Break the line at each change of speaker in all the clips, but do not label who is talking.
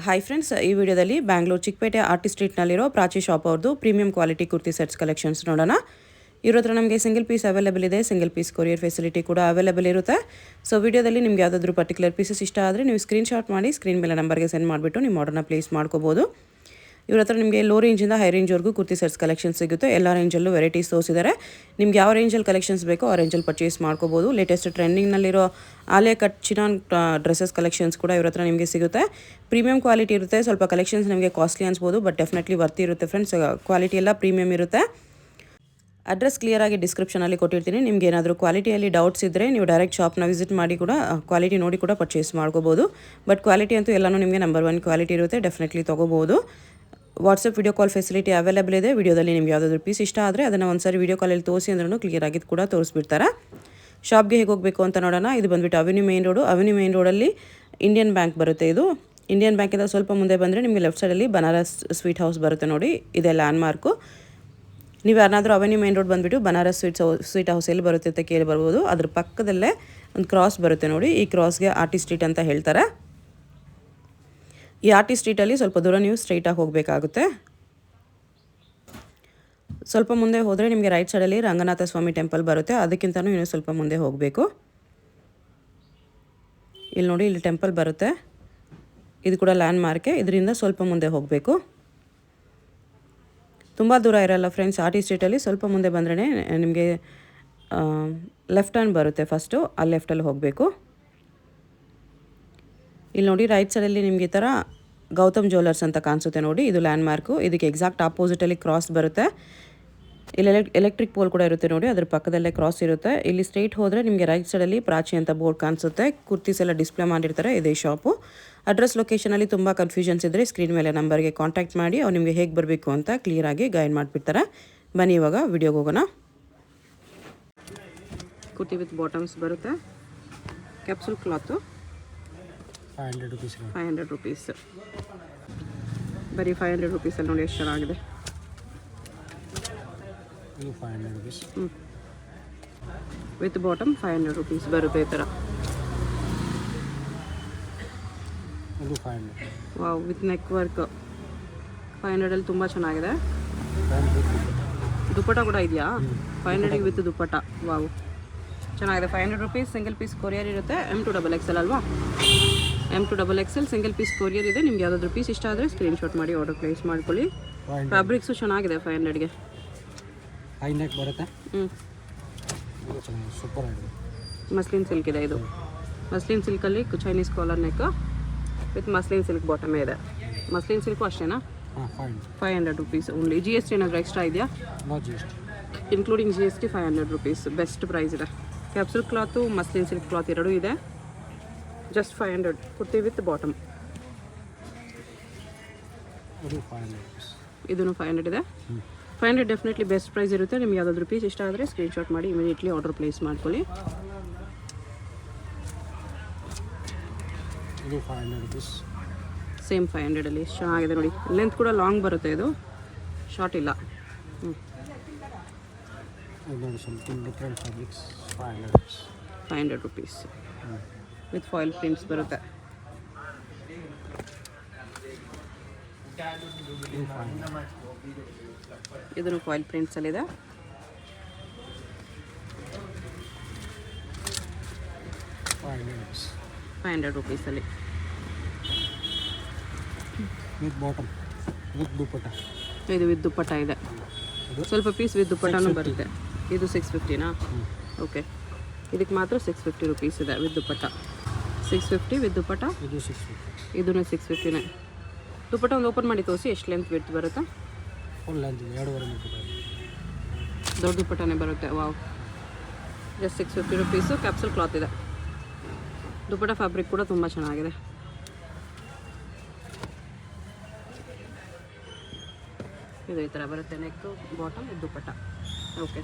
Hi friends, ಈ ವಿಡಿಯೋದಲ್ಲಿ Bangalore Chickpet artist ಸ್ಟ್ರೀಟ್ನಲ್ಲಿರೋ Prachi shop ಅವ್ರದ್ದು premium quality kurti sets collections ನೋಡೋಣ. ಇರೋ ಹತ್ರ ನಮಗೆ ಸಿಂಗಲ್ ಪೀಸ್ ಅವೈಲೇಬಲ್ ಇದೆ, ಸಿಂಗಲ್ ಪೀಸ್ ಕೊರಿಯರ್ ಫೆಸಿಲಿಟಿ ಕೂಡ ಅವೈಲೇಬಲ್ ಇರುತ್ತೆ. ಸೊ ವಿಡಿಯೋದಲ್ಲಿ ನಿಮ್ಗೆ ಯಾವುದಾದ್ರೂ ಪರ್ಟಿಕ್ಯುಲರ್ ಪೀಸಸ್ ಇಷ್ಟ ಆದರೆ ನೀವು ಸ್ಕ್ರೀನ್ಶಾಟ್ ಮಾಡಿ ಸ್ಕ್ರೀನ್ ಮೇಲೆ ನಂಬರ್ಗೆ ಸೆಂಡ್ ಮಾಡಿಬಿಟ್ಟು ನಿಮ್ಮ ಆರ್ಡರ್ನ ಪ್ಲೇಸ್ ಮಾಡ್ಕೋಬೋದು. ಇವ್ರ ಹತ್ರ ನಿಮಗೆ ಲೋ ರೇಂಜಿಂದ ಹೈ ರೇಂಜ್ವರೆಗೂ ಕುರ್ತಿ ಸೆಟ್ಸ್ ಕಲೆಕ್ಷನ್ಸ್ ಸಿಗುತ್ತೆ. ಎಲ್ಲ ರೇಂಜಲ್ಲೂ ವೆರೈಟೀಸ್ ತೋರಿಸಿದ್ದಾರೆ. ನಿಮ್ಗೆ ಯಾವ ರೇಂಜಲ್ಲಿ ಕಲೆಕ್ಷನ್ಸ್ ಬೇಕೋ ಆ ರೇಂಜಲ್ಲಿ ಪರ್ಚೇಸ್ ಮಾಡ್ಕೋಬೋದು. ಲೇಟೆಸ್ಟ್ ಟ್ರೆಂಡಿಂಗ್ನಲ್ಲಿರೋ Alia cut chinon dresses collections ಕೂಡ ಇವ್ರ ಹತ್ರ ನಿಮಗೆ ಸಿಗುತ್ತೆ. ಪ್ರೀಮಿಯಂ ಕ್ವಾಲಿಟಿ ಇರುತ್ತೆ. ಸ್ವಲ್ಪ ಕಲೆಕ್ಷನ್ಸ್ ನಿಮಗೆ ಕಾಸ್ಟ್ಲಿ ಅನ್ಸ್ಬೋದು, ಬಟ್ ಡೆಫಿನೆಟ್ಲಿ ವರ್ತಿ ಇರುತ್ತೆ ಫ್ರೆಂಡ್ಸ್. ಕ್ವಾಲಿಟಿ ಎಲ್ಲ ಪ್ರೀಮಿಯಂ ಇರುತ್ತೆ. ಅಡ್ರೆಸ್ ಕ್ಲಿಯರಾಗಿ ಡಿಸ್ಕ್ರಿಪ್ಷನಲ್ಲಿ ಕೊಟ್ಟಿರ್ತೀನಿ. ನಿಮ್ಗೆ ಏನಾದರೂ ಕ್ವಾಲಿಟಿಯಲ್ಲಿ ಡೌಟ್ಸ್ ಇದ್ದರೆ ನೀವು ಡೈರೆಕ್ಟ್ ಶಾಪ್ನ ವಿಸಿಟ್ ಮಾಡಿ ಕೂಡ ಕ್ವಾಲಿಟಿ ನೋಡಿ ಕೂಡ ಪರ್ಚೇಸ್ ಮಾಡ್ಕೋಬೋದು. ಬಟ್ ಕ್ವಾಲಿಟಿ ಅಂತೂ ಎಲ್ಲನೂ ನಿಮಗೆ ನಂಬರ್ 1 ಕ್ವಾಲಿಟಿ ಇರುತ್ತೆ, ಡೆಫಿನೆಟ್ಲಿ ತೊಗೋಬೋದು. WhatsApp video call facility available ಇದೆ. ವಿಡಿಯೋದಲ್ಲಿ ನಿಮ್ಗೆ ಯಾವುದಾದ್ರೂ ಪೀಸ್ ಇಷ್ಟ ಆದರೆ ಅದನ್ನು ಒಂದ್ಸರಿ ವಿಡಿಯೋ ಕಾಲಲ್ಲಿ ತೋರಿಸಿ ಅಂದ್ರೂ ಕ್ಲಿಯರಾಗಿ ಕೂಡ ತೋರಿಸ್ಬಿಡ್ತಾರೆ. ಶಾಪ್ಗೆ ಹೇಗೆ ಹೋಗಬೇಕು ಅಂತ ನೋಡೋಣ. ಇದು ಬಂದುಬಿಟ್ಟು avenue main road. Avenue main ರೋಡಲ್ಲಿ ಇಂಡಿಯನ್ ಬ್ಯಾಂಕ್ ಬರುತ್ತೆ. ಇದು ಇಂಡಿಯನ್ ಬ್ಯಾಂಕಿಂದ ಸ್ವಲ್ಪ ಮುಂದೆ ಬಂದರೆ ನಿಮಗೆ ಲೆಫ್ಟ್ ಸೈಡಲ್ಲಿ ಬನಾರಸ್ ಸ್ವೀಟ್ ಹೌಸ್ ಬರುತ್ತೆ ನೋಡಿ, ಇದೆ ಲ್ಯಾಂಡ್ ಮಾರ್ಕು. ನೀವು ಯಾರಾದರೂ ಅವೆನ್ಯೂ ಮೇನ್ ರೋಡ್ ಬಂದುಬಿಟ್ಟು ಬನಾರಸ್ ಸ್ವೀಟ್ ಹೌಸ್ ಎಲ್ಲಿ ಬರುತ್ತೆ ಅಂತ ಕೇಳಿ ಬರ್ಬೋದು. ಅದ್ರ ಪಕ್ಕದಲ್ಲೇ ಒಂದು ಕ್ರಾಸ್ ಬರುತ್ತೆ ನೋಡಿ, ಈ ಕ್ರಾಸ್ಗೆ ಆರ್ಟಿಸ್ಟ್ ಸ್ಟ್ರೀಟ್ ಅಂತ ಹೇಳ್ತಾರೆ. ಈ ಆರ್ಟಿಸ್ಟ್ ಸ್ಟ್ರೀಟಲ್ಲಿ ಸ್ವಲ್ಪ ದೂರ ನೀವು ಸ್ಟ್ರೈಟಾಗಿ ಹೋಗಬೇಕಾಗುತ್ತೆ. ಸ್ವಲ್ಪ ಮುಂದೆ ಹೋದರೆ ನಿಮಗೆ ರೈಟ್ ಸೈಡಲ್ಲಿ ರಂಗನಾಥ ಸ್ವಾಮಿ ಟೆಂಪಲ್ ಬರುತ್ತೆ. ಅದಕ್ಕಿಂತಲೂ ಇನ್ನೂ ಸ್ವಲ್ಪ ಮುಂದೆ ಹೋಗಬೇಕು. ಇಲ್ಲಿ ನೋಡಿ, ಇಲ್ಲಿ ಟೆಂಪಲ್ ಬರುತ್ತೆ. ಇದು ಕೂಡ ಲ್ಯಾಂಡ್ ಮಾರ್ಕೆ. ಇದರಿಂದ ಸ್ವಲ್ಪ ಮುಂದೆ ಹೋಗಬೇಕು. ತುಂಬ ದೂರ ಇರಲ್ಲ ಫ್ರೆಂಡ್ಸ್. ಆರ್ಟಿಸ್ಟ್ ಸ್ಟ್ರೀಟಲ್ಲಿ ಸ್ವಲ್ಪ ಮುಂದೆ ಬಂದ್ರೇ ನಿಮಗೆ ಲೆಫ್ಟ್ ಟರ್ನ್ ಬರುತ್ತೆ. ಫಸ್ಟು ಅಲ್ಲಿ ಲೆಫ್ಟಲ್ಲಿ ಹೋಗಬೇಕು. ಇಲ್ಲಿ ನೋಡಿ, ರೈಟ್ ಸೈಡಲ್ಲಿ ನಿಮಗೆ ಈ ಥರ ಗೌತಮ್ ಜ್ಯುವೆಲರ್ಸ್ ಅಂತ ಕಾಣಿಸುತ್ತೆ ನೋಡಿ, ಇದು ಲ್ಯಾಂಡ್ ಮಾರ್ಕು. ಇದಕ್ಕೆ ಎಕ್ಸಾಕ್ಟ್ ಆಪೋಸಿಟಲ್ಲಿ ಕ್ರಾಸ್ ಬರುತ್ತೆ. ಇಲ್ಲಿ ಎಲೆಕ್ಟ್ರಿಕ್ ಪೋಲ್ ಕೂಡ ಇರುತ್ತೆ ನೋಡಿ, ಅದ್ರ ಪಕ್ಕದಲ್ಲೇ ಕ್ರಾಸ್ ಇರುತ್ತೆ. ಇಲ್ಲಿ ಸ್ಟ್ರೈಟ್ ಹೋದರೆ ನಿಮಗೆ ರೈಟ್ ಸೈಡಲ್ಲಿ ಪ್ರಾಚಿ ಅಂತ ಬೋರ್ಡ್ ಕಾಣಿಸುತ್ತೆ. ಕುರ್ತೀಸ್ ಎಲ್ಲ ಡಿಸ್ಪ್ಲೇ ಮಾಡಿರ್ತಾರೆ. ಇದೇ ಶಾಪು. ಅಡ್ರೆಸ್ ಲೊಕೇಶನಲ್ಲಿ ತುಂಬ ಕನ್ಫ್ಯೂಷನ್ಸ್ ಇದ್ದರೆ ಸ್ಕ್ರೀನ್ ಮೇಲೆ ನಂಬರ್ಗೆ ಕಾಂಟ್ಯಾಕ್ಟ್ ಮಾಡಿ ಅವ್ರು ನಿಮಗೆ ಹೇಗೆ ಬರಬೇಕು ಅಂತ ಕ್ಲಿಯರಾಗಿ ಗೈಡ್ ಮಾಡಿಬಿಡ್ತಾರೆ. ಬನ್ನಿ ಇವಾಗ ವಿಡಿಯೋಗೆ ಹೋಗೋಣ. ಕುರ್ತಿ ವಿತ್ ಬಾಟಮ್ಸ್ ಬರುತ್ತೆ. Capsule cloth 500 rupees. ಬರೀ 500 ರುಪೀಸಲ್ಲಿ ನೋಡಿ ಎಷ್ಟು ಚೆನ್ನಾಗಿದೆ. ವಿತ್ ಬಾಟಮ್ 500 ರುಪೀಸ್ ಬರುತ್ತೆ ಈ ಥರ. ವಾವ್, ವಿತ್ ನೆಕ್ ವರ್ಕ್ 500ಅಲ್ಲಿ ತುಂಬ ಚೆನ್ನಾಗಿದೆ. ದುಪ್ಪಟ ಕೂಡ ಇದೆಯಾ 500ಗೆ ವಿತ್ ದುಪ್ಪಟ? ವಾವ್, ಚೆನ್ನಾಗಿದೆ. 500 ರುಪೀಸ್. ಸಿಂಗಲ್ ಪೀಸ್ ಕೊರಿಯರ್ ಇರುತ್ತೆ. M2XXL ಅಲ್ವಾ? M2XXL ಸಿಂಗಲ್ ಪೀಸ್ ಕೊರಿಯರ್ ಇದೆ. ನಿಮ್ಗೆ ಯಾವುದಾದ್ರೂ ಪೀಸ್ ಇಷ್ಟ ಆದರೆ ಸ್ಕ್ರೀನ್ಶಾಟ್ ಮಾಡಿ ಆರ್ಡರ್ ಪ್ಲೇಸ್ ಮಾಡ್ಕೊಳ್ಳಿ. ಫ್ಯಾಬ್ರಿಕ್ಸು ಚೆನ್ನಾಗಿದೆ 500ಗೆ.
ಹೈ ನೆಕ್ ಬರುತ್ತೆ. ಸೂಪರ್ ಆಗಿದೆ.
ಮಸ್ಲಿನ್ ಸಿಲ್ಕ್ ಇದೆ ಇದು. ಮಸ್ಲಿನ್ ಸಿಲ್ಕಲ್ಲಿ Chinese collar neck with muslin silk ಬಾಟಮೇ ಇದೆ. ಮಸ್ಲಿನ್ ಸಿಲ್ಕು ಅಷ್ಟೇನಾ? 500 ರುಪೀಸ್ ಓನ್ಲಿ. GST ಏನಾದರೂ ಎಕ್ಸ್ಟ್ರಾ ಇದೆಯಾ? Including GST 500 rupees. Best price ಇದೆ. Capsule cloth muslin silk cloth ಎರಡೂ ಇದೆ. Just 500 kurti with bottom. ಇದೂ 500 ಇದೆ. 500 ಡೆಫಿನೆಟ್ಲಿ ಬೆಸ್ಟ್ ಪ್ರೈಸ್ ಇರುತ್ತೆ. ನಿಮ್ಗೆ ಯಾವುದಾದ್ರೂ ಪೀಸ್ ಇಷ್ಟ ಆದರೆ ಸ್ಕ್ರೀನ್ಶಾಟ್ ಮಾಡಿ ಇಮಿಡಿಯೇಟ್ಲಿ ಆರ್ಡರ್ ಪ್ಲೇಸ್ ಮಾಡ್ಕೊಳ್ಳಿ. ಸೇಮ್ 500ಅಲ್ಲಿ ಚೆನ್ನಾಗಿದೆ ನೋಡಿ. ಲೆಂತ್ ಕೂಡ ಲಾಂಗ್ ಬರುತ್ತೆ, ಇದು ಶಾರ್ಟ್ ಇಲ್ಲ. 500 ರುಪೀಸ್ ವಿತ್ ಫಾಯಿಲ್ ಪ್ರಿಂಟ್ಸ್ ಬರುತ್ತೆ. ಇದನ್ನು ಫಾಯಿಲ್ ಪ್ರಿಂಟ್ಸಲ್ಲಿದೆ. $500 ರುಪೀಸಲ್ಲಿ
ವಿತ್ ಬಾಟಮ್ ವಿತ್ ದುಪ್ಪಟ.
ಇದು ವಿತ್ ದುಪ್ಪಟ ಇದೆ. ಸ್ವಲ್ಪ ಪೀಸ್ ವಿತ್ ದುಪ್ಪಟನೂ ಬರುತ್ತೆ. ಇದು 650ನಾ? ಓಕೆ, ಇದಕ್ಕೆ ಮಾತ್ರ 650 ರುಪೀಸ್ ಇದೆ ವಿತ್ ದುಪ್ಪಟ. 650 ವಿತ್ ದುಪ್ಪಟ. ಇದೂ 650ನೇ. ದುಪ್ಪಟ ಒಂದು ಓಪನ್ ಮಾಡಿ ತೋರಿಸಿ ಎಷ್ಟು ಲೆಂತ್ ವಿಡ್ತ್ ಬರುತ್ತೆ.
ಫುಲ್ ಲೆಂತ್ 2.5 ಮೀಟರ್
ದೊಡ್ಡ ದುಪ್ಪಟನೇ ಬರುತ್ತೆ. Wow, just 650 rupees. Capsule cloth ಇದೆ. ದುಪ್ಪಟ ಫ್ಯಾಬ್ರಿಕ್ ಕೂಡ ತುಂಬ ಚೆನ್ನಾಗಿದೆ. ಇದು ಈ ಥರ ಬರುತ್ತೆ. ನೆಕ್ಕು ಬಾಟಮ್ ದುಪ್ಪಟ. ಓಕೆ,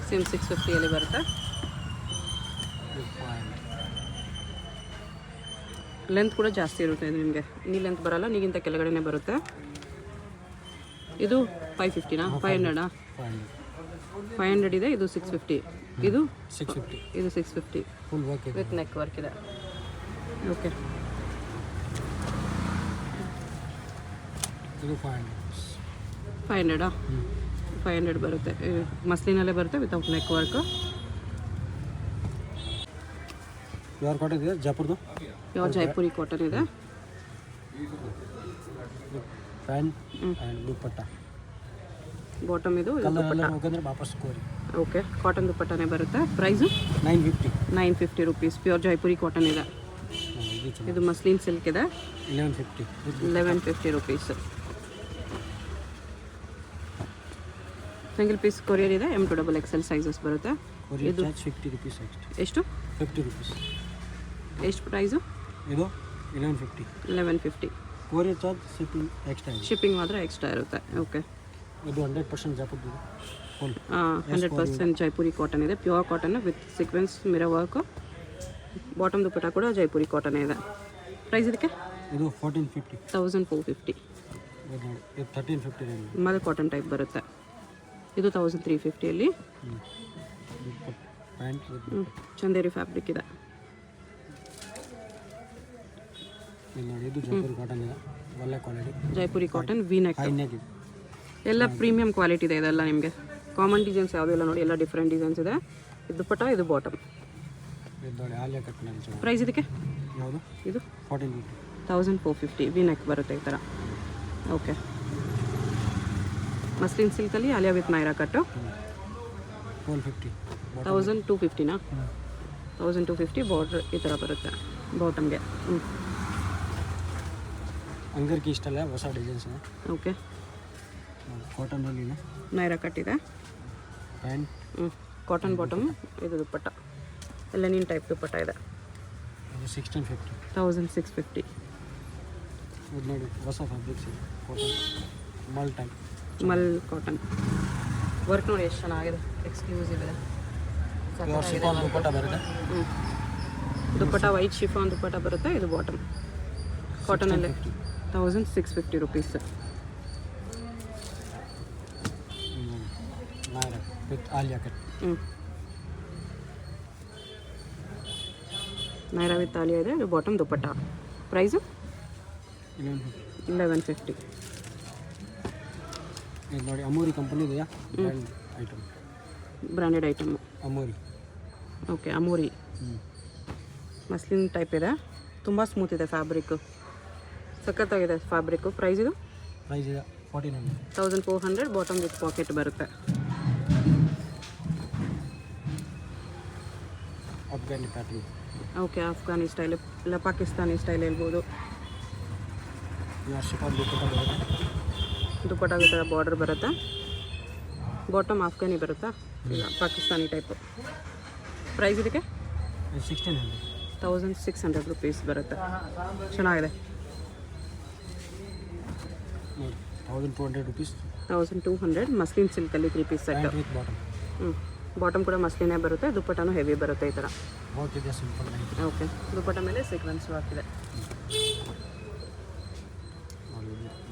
ಸೇಮ್ 650ಅಲ್ಲಿ ಬರುತ್ತೆ. ಲೆಂತ್ ಕೂಡ ಜಾಸ್ತಿ ಇರುತ್ತೆ. ಇದು ನಿಮಗೆ ನೀ ಲೆಂತ್ ಬರಲ್ಲ, ನೀಗಿಂತ ಕೆಳಗಡೆನೇ ಬರುತ್ತೆ. ಇದು 550ನಾ? 500ನಾ? 500 ಇದೆ. ಇದು 650. ಇದು 650. Full work with neck work ಇದೆ. ಓಕೆ,
ಇದು 500.
500 500 ಬರುತ್ತೆ. ಮಸ್ಲಿನಲ್ಲೇ ಬರುತ್ತೆ without neck work.
Pure cotton ಇದೆ ಜೈಪುರ್ದು.
ಪ್ಯೂರ್ ಜೈಪುರಿ ಕಾಟನ್ ಇದೆ.
Pant and dupatta.
ಬಾಟಮ್ ಇದು
ಕಲರ್ ಹೋಗಂದ್ರೆ ವಾಪಸ್ ಕೋರಿ.
ಓಕೆ, ಕಾಟನ್ ದುಪ್ಪಟ್ಟನೇ ಬರುತ್ತೆ. Price
950.
950 rupees. Pure Jaipuri cotton ಇದೆ. ಇದು ಮಸ್ಲಿನ್ ಸಿಲ್ಕ್ ಇದೆ.
1150.
1150 ರುಪೀಸ್. ಸಿಂಗಲ್ ಪೀಸ್ ಕೊರಿಯರ್ ಇದೆ. M to XXL ಸೈಜಸ್ ಬರುತ್ತೆ.
Courier charge 50 rupees extra.
ಎಷ್ಟು?
50 rupees.
ಎಷ್ಟು ಪ್ರೈಸು?
ಇದು 1150.
1150.
ಕೊರಿಯರ್ ಚಾರ್ಜ್ ಶಿಪ್ಪಿಂಗ್ ಎಕ್ಸ್ಟ್ರಾ ಇದೆ.
ಶಿಪ್ಪಿಂಗ್ ಮಾತ್ರ ಎಕ್ಸ್ಟ್ರಾ ಇರುತ್ತೆ. ಓಕೆ,
ಇದು 100% ಜೈಪುರ್ದು ಫುಲ್.
100% ಜೈಪುರಿ ಕಾಟನ್ ಇದೆ. Pure cotton with sequence mirror work. Bottom dupatta ಕೂಡ ಜೈಪುರಿ ಕಾಟನ್ ಇದೆ. ಪ್ರೈಸ್ ಇದಕ್ಕೆ
ಇದು 1450.
1450.
ಇದು ನೋಡಿ, ಇದು 1350 ರೇಂಜ್.
ಮಲ್ ಕಾಟನ್ ಟೈಪ್ ಬರುತ್ತೆ. ಇದು 1350ಅಲ್ಲಿ.
ಪ್ಯಾಂಟ್
ಚಂದೇರಿ ಫ್ಯಾಬ್ರಿಕ್ ಇದೆ.
ಇದು ನೋಡಿ, ಇದು ಜೈಪುರಿ ಕಾಟನ್ ಇದೆ. ಒಳ್ಳೆ quality
Jaipuri cotton V neck.
High neck ಇದೆ.
ಎಲ್ಲ ಪ್ರೀಮಿಯಂ ಕ್ವಾಲಿಟಿ ಇದೆ ಇದೆಲ್ಲ. ನಿಮಗೆ ಕಾಮನ್ ಡಿಸೈನ್ಸ್ ಯಾವುದೂ ಇಲ್ಲ ನೋಡಿ, ಎಲ್ಲ ಡಿಫ್ರೆಂಟ್ ಡಿಸೈನ್ಸ್ ಇದೆ. ಇದು ದುಪ್ಪಟ್ಟ, ಇದು ಬಾಟಮ್.
ಇದು ನೋಡಿ, ಆಲಿಯಾ ಕಟ್ ಮೇಲೆ
ಪ್ರೈಸ್ ಇದಕ್ಕೆ
ಯಾವುದು?
ಇದು
1450.
1450 ವಿ ನೆಕ್ ಬರುತ್ತೆ ಈ ಥರ. ಓಕೆ, ಮಸ್ಲಿನ್ ಸಿಲ್ಕಲ್ಲಿ Alia with Naira cut.
1250.
1250ನಾ? 1250 border ಈ ಥರ ಬರುತ್ತೆ ಬಾಟಮ್ಗೆ.
ಅಂಗರ್ಗೆ ಇಷ್ಟಲ್ಲ ಹೊಸ ಡಿಸೈನ್ಸ್ ಇದೆ.
ಓಕೆ,
ಕಾಟನಲ್ಲಿ
ನೈರಾ ಕಟ್ ಇದೆ.
Pant
cotton bottom. ಇದು ದುಪ್ಪಟ್ಟ ಎಲ್ಲ ನೀನ್ ಟೈಪ್ ದುಪ್ಪಟ್ಟ ಇದೆ.
ಅದು 1650.
1650.
ಇದು ನೋಡಿ, ಹೊಸ ಫ್ಯಾಬ್ರಿಕ್ಸ್ ಇದೆ. ಕಾಟನ್ ಮಲ್ ಟೈಪ್.
ಮಲ್ ಕಾಟನ್ ವರ್ಕ್ ನೋಡಿ ಎಷ್ಟು ಚೆನ್ನಾಗಿದೆ. ಎಕ್ಸ್ಕ್ಲೂಸಿವ್ ಇದೆ.
ಪ್ಯೂರ್ ಶಿಫಾನ್ ದುಪ್ಪಟ್ಟ ಬರುತ್ತೆ.
ದುಪ್ಪಟ್ಟ ವೈಟ್ ಶಿಫಾನ್ ದುಪ್ಪಟ್ಟ ಬರುತ್ತೆ. ಇದು ಬಾಟಮ್ ಕಾಟನಲ್ಲಿ 1650 rupees.
Naira with Alia cut.
Naira with Alia ಇದೆ. ಇದು ಬಾಟಮ್ ದುಪ್ಪಟ್ಟ. ಪ್ರೈಸು
1150.
1150.
ಇದು ನೋಡಿ, ಅಮೂರಿ ಕಂಪನಿ ಇದೆಯಾ brand item.
Branded item.
Amoori.
Okay, Amoori muslin type ಇದೆ. ತುಂಬ ಸ್ಮೂತ್ ಇದೆ ಫ್ಯಾಬ್ರಿಕ್ಕು, ಸಖತ್ತಾಗಿದೆ ಫ್ಯಾಬ್ರಿಕ್ಕು. ಪ್ರೈಸ್ ಇದು
ಪ್ರೈಸ್ ಇದೆ 1400.
1400. ಬಾಟಮ್ ವಿತ್ ಪಾಕೆಟ್ ಬರುತ್ತೆ.
ಅಫ್ಘಾನಿ ಪ್ಯಾಟ್ರಿ.
ಓಕೆ, ಅಫ್ಘಾನಿ ಸ್ಟೈಲ್ ಇಲ್ಲ ಪಾಕಿಸ್ತಾನಿ ಸ್ಟೈಲ್ ಹೇಳ್ಬೋದು.
ಪ್ಯೂರ್ ಶಿಫಾನ್ ದುಪ್ಪಟ್ಟ ಬರುತ್ತೆ.
ದುಪ್ಪಟ್ಟ ಈ ಥರ ಬಾರ್ಡರ್ ಬರುತ್ತೆ. ಬಾಟಮ್ ಅಫ್ಘಾನಿ ಬರುತ್ತಾ? ಇಲ್ಲ, ಪಾಕಿಸ್ತಾನಿ ಟೈಪು. ಪ್ರೈಸ್ ಇದಕ್ಕೆ
1600.
1600 ರುಪೀಸ್ ಬರುತ್ತೆ. ಚೆನ್ನಾಗಿದೆ.
1200 rupees.
1200. ಮಸ್ಲಿನ್ ಸಿಲ್ಕಲ್ಲಿ 3 piece set.
Pant with bottom.
Bottom ಕೂಡ ಮಸ್ಲಿನೇ ಬರುತ್ತೆ. ದುಪ್ಪಟ್ಟನೂ ಹೆವಿ ಬರುತ್ತೆ ಈ ಥರ.
ವರ್ಕ್ ಇದೆ ಸಿಂಪಲ್ ಆಗಿ.
ಓಕೆ, ದುಪ್ಪಟ್ಟ ಮೇಲೆ ಸೀಕ್ವೆನ್ಸ್ ವರ್ಕ್ ಇದೆ.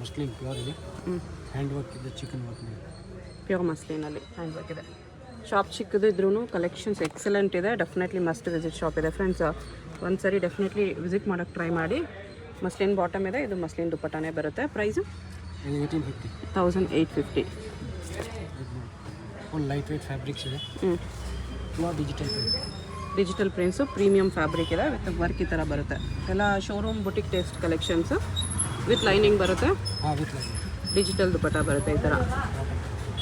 ಮಸ್ಲಿನ್ ಪ್ಯೂರ್ ಇದೆ. ಹ್ಯಾಂಡ್ ವರ್ಕ್ ಇದೆ, ಚಿಕನ್ ವರ್ಕ್ ಇದೆ.
ಪ್ಯೂರ್ ಮಸ್ಲಿನಲ್ಲಿ ಹ್ಯಾಂಡ್ ವರ್ಕ್ ಇದೆ. ಶಾಪ್ ಚಿಕ್ಕದು ಇದ್ರೂ ಕಲೆಕ್ಷನ್ಸ್ ಎಕ್ಸಲೆಂಟ್ ಇದೆ. ಡೆಫಿನೆಟ್ಲಿ ಮಸ್ಟ್ ವಿಸಿಟ್ ಶಾಪ್ ಇದೆ ಫ್ರೆಂಡ್ಸ್. ಒಂದು ಸರಿ ಡೆಫಿನೆಟ್ಲಿ ವಿಸಿಟ್ ಮಾಡೋಕ್ಕೆ ಟ್ರೈ ಮಾಡಿ. ಮಸ್ಲಿನ್ ಬಾಟಮ್ ಇದೆ. ಇದು ಮಸ್ಲಿನ್ ದುಪ್ಪಟ್ಟನೇ ಬರುತ್ತೆ. Price
1850.
1850.
Full light weight fabrics ಇದೆ. Pure digital print.
Digital prints premium fabric ಇದೆ ವಿತ್ ವರ್ಕ್ ಈ ಥರ ಬರುತ್ತೆ. ಎಲ್ಲ showroom boutique taste collections with lining ಬರುತ್ತೆ.
ಹಾಂ, ವಿತ್ ಲೈನಿಂಗ್.
ಡಿಜಿಟಲ್ ದುಪ್ಪಟ್ಟ ಬರುತ್ತೆ ಈ ಥರ.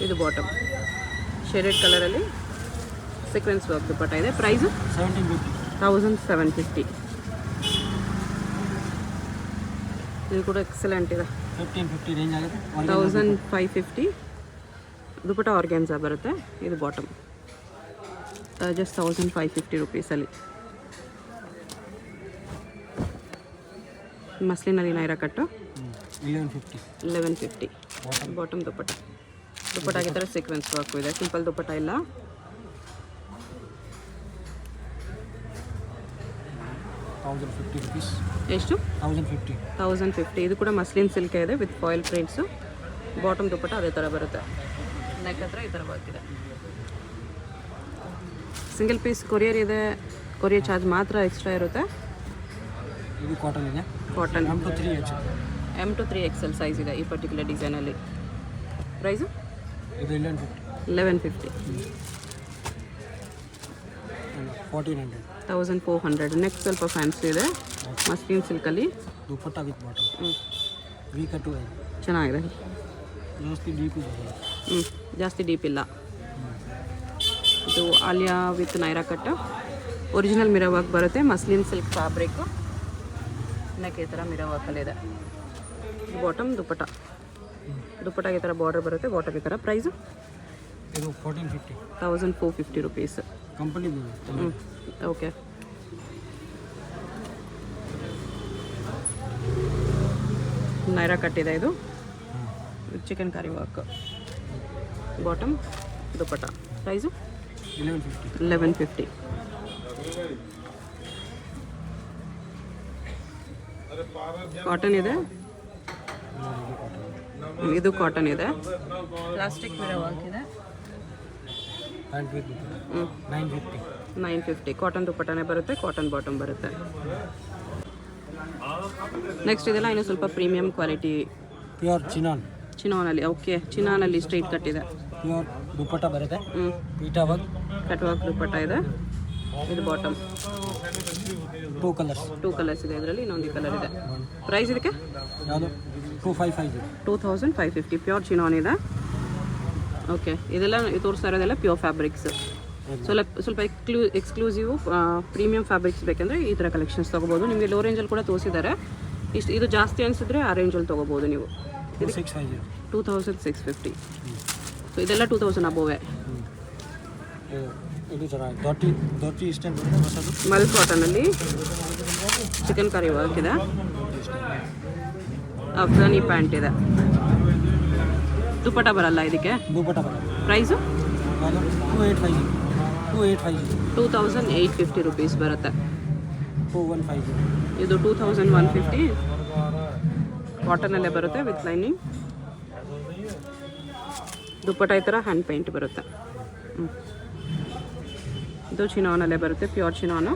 ಇದು ಬಾಟಮ್ ಶೇಡೆಡ್ ಕಲರಲ್ಲಿ ಸೀಕ್ವೆನ್ಸ್ ವರ್ಕ್ ದುಪ್ಪಟ್ಟ ಇದೆ. ಪ್ರೈಸು 1750. ಇದು ಕೂಡ ಎಕ್ಸಲೆಂಟ್ ಇದೆ.
1550 ರೇಂಜ್ ಆಗುತ್ತೆ.
1550. ದುಪ್ಪಟ್ಟ ಆರ್ಗ್ಯಾನ್ಸಾ ಬರುತ್ತೆ. ಇದು ಬಾಟಮ್ ಜಸ್ಟ್ 1550 ರುಪೀಸಲ್ಲಿ. ಮಸ್ಲಿನಲ್ಲಿ ನೈರಾ ಕಟ್ಟು 1150. ಬಾಟಮ್ ದುಪ್ಪಟ್ಟ. ದುಪ್ಪಟ್ಟ ಈ ಥರ ಸೀಕ್ವೆನ್ಸ್ ವರ್ಕು ಇದೆ. ಸಿಂಪಲ್ ದುಪ್ಪಟ್ಟ ಇಲ್ಲ.
1050 rupees.
ಎಷ್ಟು?
1050.
1050. ಇದು ಕೂಡ ಮಸ್ಲಿನ್ ಸಿಲ್ಕ್ ಇದೆ with foil prints. Bottom dupatta ಅದೇ ಥರ ಬರುತ್ತೆ. ನೆಕ್ ಹತ್ರ ಈ ಥರ ಬರ್ತಿದೆ. ಸಿಂಗಲ್ ಪೀಸ್ ಕೊರಿಯರ್ ಇದೆ. ಕೊರಿಯರ್ ಚಾರ್ಜ್ ಮಾತ್ರ ಎಕ್ಸ್ಟ್ರಾ ಇರುತ್ತೆ.
ಇದು ಕಾಟನ್ ಇದೆ.
Cotton
M to 3H.
M to 3XL size ಇದೆ ಈ ಪರ್ಟಿಕ್ಯುಲರ್ ಡಿಸೈನಲ್ಲಿ. ಪ್ರೈಸು
ಇದು
1150.
1400.
1400. ನೆಕ್ಸ್ಟ್ ಸ್ವಲ್ಪ ಫ್ಯಾನ್ಸಿ ಇದೆ ಮಸ್ಲಿನ್ ಸಿಲ್ಕಲ್ಲಿ.
Dupatta with bottom. V cut
ಚೆನ್ನಾಗಿದೆ.
ಜಾಸ್ತಿ ಡೀಪ್ ಇದೆ.
ಜಾಸ್ತಿ ಡೀಪ್ ಇಲ್ಲ. ಇದು Alia with Naira cut. Original mirror work ಬರುತ್ತೆ. Muslin silk fabric. ನೆಕ್ ಈ ಥರ ಮಿರರ್ ವರ್ಕಲ್ಲಿದೆ. ಬಾಟಮ್ ದುಪ್ಪಟ್ಟ. ದುಪ್ಪಟ್ಟಾಗೆ ಈ ಥರ ಬಾರ್ಡರ್ ಬರುತ್ತೆ. ಬಾಟಮ್ ಈ ಥರ. ಪ್ರೈಸು
ಇದು 1450.
1450 ರುಪೀಸ್.
Company
okay. ನೈರಾ ಕಟ್ಟಿದೆ ಇದು. Chicken curry work. Bottom dupatta. Price 1150. Cotton ಇದೆ. ಇದು ಕಾಟನ್ ಇದೆ. ಪ್ಲಾಸ್ಟಿಕ್ ಮಿರರ್ ವರ್ಕ್ ಇದೆ. 950. ಕಾಟನ್ ದುಪ್ಪಟ್ಟನೇ ಬರುತ್ತೆ. ಕಾಟನ್ ಬಾಟಮ್ ಬರುತ್ತೆ. ನೆಕ್ಸ್ಟ್ ಇದೆಲ್ಲ ಇನ್ನು ಸ್ವಲ್ಪ ಪ್ರೀಮಿಯಂ ಕ್ವಾಲಿಟಿ.
ಪ್ಯೂರ್ ಚಿನಾನಲ್ಲಿ.
ಓಕೆ, ಚಿನಾನಲ್ಲಿ ಸ್ಟ್ರೈಟ್ ಕಟ್ ಇದೆ.
ಪ್ಯೂರ್ ದುಪ್ಪಟ್ಟ ಬರುತ್ತೆ. ಪೀಟಾ ವರ್ಕ್
ಕಟ್ ವರ್ಕ್ ದುಪ್ಪಟ್ಟ ಇದೆ. ಇದು ಬಾಟಮ್.
2 ಕಲರ್ಸ್
ಇದೆ ಇದರಲ್ಲಿ. ಇನ್ನೊಂದು ಕಲರ್ ಇದೆ. ಪ್ರೈಸ್ ಇದಕ್ಕೆ
ಯಾವುದು 2550.
2550. ಪ್ಯೂರ್ ಚಿನಾನ್ ಇದೆ. ಓಕೆ, ಇದೆಲ್ಲ ತೋರಿಸ್ತಾ ಇರೋದೆಲ್ಲ ಪ್ಯೂರ್ ಫ್ಯಾಬ್ರಿಕ್ಸ್. ಸ್ವಲ್ಪ ಎಕ್ಸ್ಕ್ಲೂಸಿವ್ ಪ್ರೀಮಿಯಂ ಫ್ಯಾಬ್ರಿಕ್ಸ್ ಬೇಕಂದರೆ ಈ ಥರ ಕಲೆಕ್ಷನ್ಸ್ ತೊಗೋಬೋದು. ನಿಮಗೆ ಲೋ ರೇಂಜಲ್ಲಿ ಕೂಡ ತೋರಿಸಿದ್ದಾರೆ. ಇದು ಜಾಸ್ತಿ ಅನಿಸಿದ್ರೆ ಆ ರೇಂಜಲ್ಲಿ ತೊಗೋಬೋದು ನೀವು. 2650. ಸೊ ಇದೆಲ್ಲ 2000 ಅಬೋವೆ.
ಇದು ಚೆನ್ನಾಗಿ ದೊಡ್ಡ ಇಷ್ಟೇನು ಹೊಸದು.
ಮಲ್ ಕಾಟನಲ್ಲಿ ಚಿಕನ್ ಕರಿ ವರ್ಕ್ ಇದೆ. ಅಫ್ಘಾನಿ ಪ್ಯಾಂಟ್ ಇದೆ. ದುಪ್ಪಟ್ಟ ಬರಲ್ಲ ಇದಕ್ಕೆ.
ದುಪ್ಪಟ್ಟ ಬರಲ್ಲ.
ಪ್ರೈಸು
2850
ರುಪೀಸ್ ಬರುತ್ತೆ.
2150.
ಇದು 2150. ಕಾಟನಲ್ಲೇ ಬರುತ್ತೆ ವಿತ್ ಲೈನಿಂಗ್. ದುಪ್ಪಟ್ಟ ಈ ಥರ ಹ್ಯಾಂಡ್ ಪೇಂಟ್ ಬರುತ್ತೆ. ಇದು ಚಿನಾನಲ್ಲೇ ಬರುತ್ತೆ. ಪ್ಯೂರ್ ಚಿನಾನು.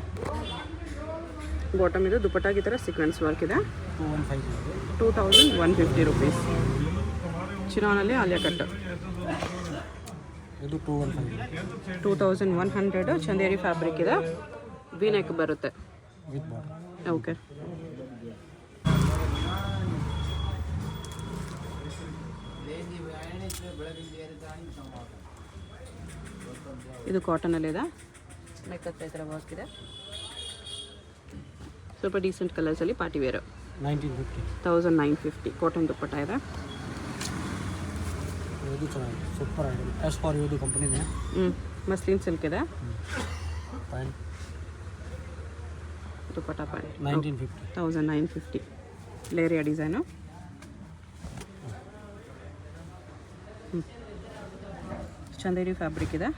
ಬಾಟಮ್ ಇದು ದುಪ್ಪಟ್ಟಾಗಿ ಈ ಥರ ಸೀಕ್ವೆನ್ಸ್ ವರ್ಕ್ ಇದೆ. 2150 ರುಪೀಸ್. ಚಿನಾನಲ್ಲಿ ಆಲಿಯಾ ಕಟ್.
ಇದು
2100. ಚಂದೇರಿ ಫ್ಯಾಬ್ರಿಕ್ ಇದೆ. ವಿ ನೆಕ್ ಬರುತ್ತೆ. ಓಕೆ. ಇದು ಕಾಟನಲ್ಲಿದೆ. ನೆಕ್ ಹತ್ರ ಈ ಥರ ವರ್ಕ್ ಇದೆ. ಸ್ವಲ್ಪ ಡೀಸೆಂಟ್ ಕಲರ್ಸಲ್ಲಿ ಪಾರ್ಟಿ ವೇರ್. 1950. ಕಾಟನ್ ದುಪ್ಪಟ್ಟ ಇದೆ.
ಇದು ಚೆನ್ನಾಗಿದೆ. ಸೂಪರ್ ಆಗಿದೆ. ಎಸ್ ಫಾರ್ ಇದು ಕಂಪನಿದೆ.
ಮಸ್ಲಿನ್ ಸಿಲ್ಕ್ ಇದೆ.
Pant
dupatta pant
1950.
Leheriya design. Chanderi fabric ಇದೆ.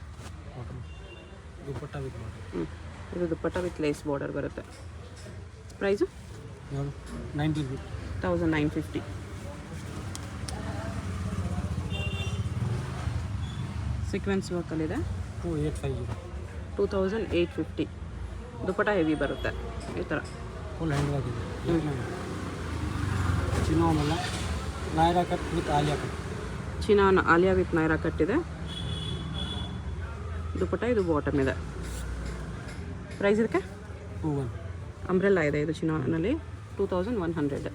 ದುಪ್ಪಟ್ಟ ವಿತ್
ಇದು ದುಪ್ಪಟ್ಟ ವಿತ್ ಲೇಸ್ ಬಾರ್ಡರ್ ಬರುತ್ತೆ. ಪ್ರೈಸು 1950. ಸೀಕ್ವೆನ್ಸ್ ವರ್ಕಲ್ಲಿದೆ. 2850. ದುಪ್ಪಟ್ಟ ಹೆವಿ ಬರುತ್ತೆ ಈ ಥರ.
ಫುಲ್ ಹ್ಯಾಂಡ್ ವರ್ಕ್ ಇದೆ. ಚಿನಾನಲ್ಲ Naira cut with Alia cut.
Chinon Alia with Naira cut ಇದೆ. ದುಪ್ಪಟ್ಟ ಇದು ಬಾಟಮ್ ಇದೆ. ಪ್ರೈಸ್ ಇದಕ್ಕೆ
21.
ಅಂಬ್ರೆಲ್ಲಾ ಇದೆ. ಇದು ಚಿನಾನಲ್ಲಿ 2100.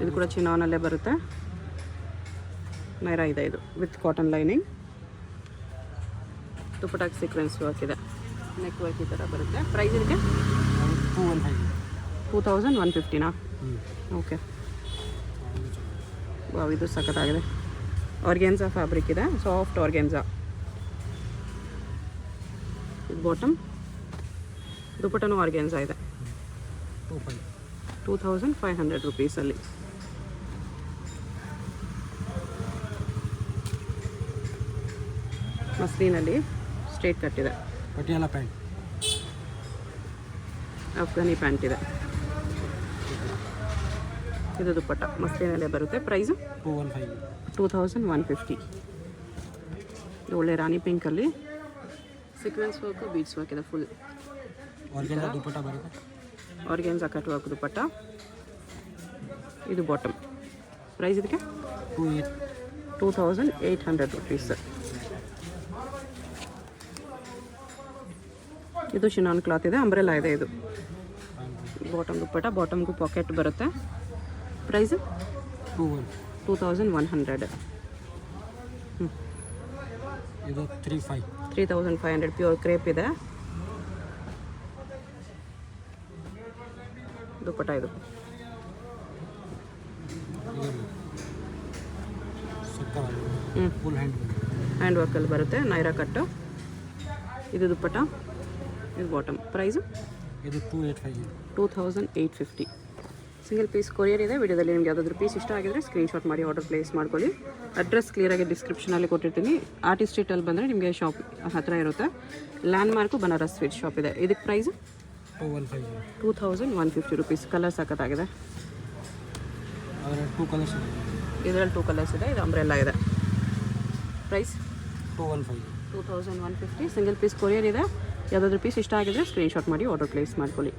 ಇದು ಕೂಡ ಚಿನಾನಲ್ಲೇ ಬರುತ್ತೆ. ನೈರಾ ಇದೆ ಇದು ವಿತ್ ಕಾಟನ್ ಲೈನಿಂಗ್. ದುಪ್ಪಟ್ಟಾಗಿ ಸೀಕ್ವೆನ್ಸ್ ವರ್ಕ್ ಇದೆ. ನೆಕ್ ವರ್ಕ್ ಈ ಥರ ಬರುತ್ತೆ. ಪ್ರೈಸ್ ಇದಕ್ಕೆ 2150ನಾ? ಓಕೆ. ವಾವ್, ಇದು ಸಖತ್ತಾಗಿದೆ. ಆರ್ಗೆನ್ಸಾ ಫ್ಯಾಬ್ರಿಕ್ ಇದೆ. Soft organza. ಇದು ಬಾಟಮ್. ದುಪ್ಪಟ್ಟನೂ ಆರ್ಗೆನ್ಸಾ ಇದೆ. 2500 ರುಪೀಸಲ್ಲಿ. ಮಸ್ಲಿನಲ್ಲಿ ಸ್ಟ್ರೇಟ್ ಕಟ್ ಇದೆ.
ಪಟಿಯಾಲ ಪ್ಯಾಂಟ್.
ಅಫ್ಘಾನಿ ಪ್ಯಾಂಟ್ ಇದೆ. ಇದು ದುಪ್ಪಟ್ಟ ಮಸ್ಲಿನಲ್ಲೇ ಬರುತ್ತೆ. ಪ್ರೈಸು 2150. ಇದು ಒಳ್ಳೆ ರಾಣಿ ಪಿಂಕಲ್ಲಿ ಸೀಕ್ವೆನ್ಸ್ ವರ್ಕು ಬೀಡ್ಸ್ ವರ್ಕ್ ಇದೆ. ಫುಲ್
ದುಪ್ಪಟ್ಟ ಬರುತ್ತೆ.
ಆರ್ಗೆನ್ಸಾ ಕಟ್ ವರ್ಕ್ ದುಪ್ಪಟ್ಟ. ಇದು ಬಾಟಮ್. ಪ್ರೈಸ್ ಇದಕ್ಕೆ 2800 rupees. ಇದು ಶಿನಾನ್ ಕ್ಲಾತ್ ಇದೆ, ಅಂಬ್ರೆಲಾ ಇದೆ. ಇದು ಬಾಟಮ್ ದುಪ್ಪಟ್ಟ, ಬಾಟಮ್ಗೂ ಪಾಕೆಟ್ ಬರುತ್ತೆ. ಪ್ರೈಸ್ 2100.
ಇದು
3500 ಪ್ಯೂರ್ ಕ್ರೇಪ್ ಇದೆ. ದುಪ್ಪಟ್ಟ ಇದು
ಫುಲ್
ಹ್ಯಾಂಡ್ ವರ್ಕಲ್ಲಿ ಬರುತ್ತೆ, ನೈರಾ ಕಟ್ಟು. ಇದು ದುಪ್ಪಟ್ಟ, ಇದು ಬಾಟಮ್. ಪ್ರೈಸು
ಇದು
2850. ಸಿಂಗಲ್ ಪೀಸ್ ಕೊರಿಯರ್ ಇದೆ. ವಿಡಿಯೋದಲ್ಲಿ ನಿಮ್ಗೆ ಯಾವುದಾದ್ರೂ ಪೀಸ್ ಇಷ್ಟ ಆಗಿದ್ರೆ ಸ್ಕ್ರೀನ್ಶಾಟ್ ಮಾಡಿ ಆರ್ಡರ್ ಪ್ಲೇಸ್ ಮಾಡ್ಕೊಳ್ಳಿ. ಅಡ್ರೆಸ್ ಕ್ಲಿಯರಾಗಿ ಡಿಸ್ಕ್ರಿಪ್ಷನಲ್ಲಿ ಕೊಟ್ಟಿರ್ತೀನಿ. ಆರ್ಟಿಸ್ಟ್ ಸ್ಟ್ರೀಟಲ್ಲಿ ಬಂದರೆ ನಿಮಗೆ ಶಾಪ್ ಹತ್ತಿರ ಇರುತ್ತೆ. Land mark Banaras sweet shop ಇದೆ. ಇದಕ್ಕೆ ಪ್ರೈಸು 2150 rupees. ಕಲರ್ ಸಖತ್ತಾಗಿದೆ. ಇದರಲ್ಲಿ 2 ಕಲರ್ಸ್ ಇದೆ. ಇದು ಅಂಬ್ರೆಲ್ಲಾ ಇದೆ. ಪ್ರೈಸ್ 2150. ಸಿಂಗಲ್ ಪೀಸ್ ಕೊರಿಯರ್ ಇದೆ. ಯಾವುದಾದ್ರೂ ಪೀಸ್ ಇಷ್ಟ ಆಗಿದ್ರೆ ಸ್ಕ್ರೀನ್ಶಾಟ್ ಮಾಡಿ ಆರ್ಡರ್ ಪ್ಲೇಸ್ ಮಾಡ್ಕೊಳ್ಳಿ.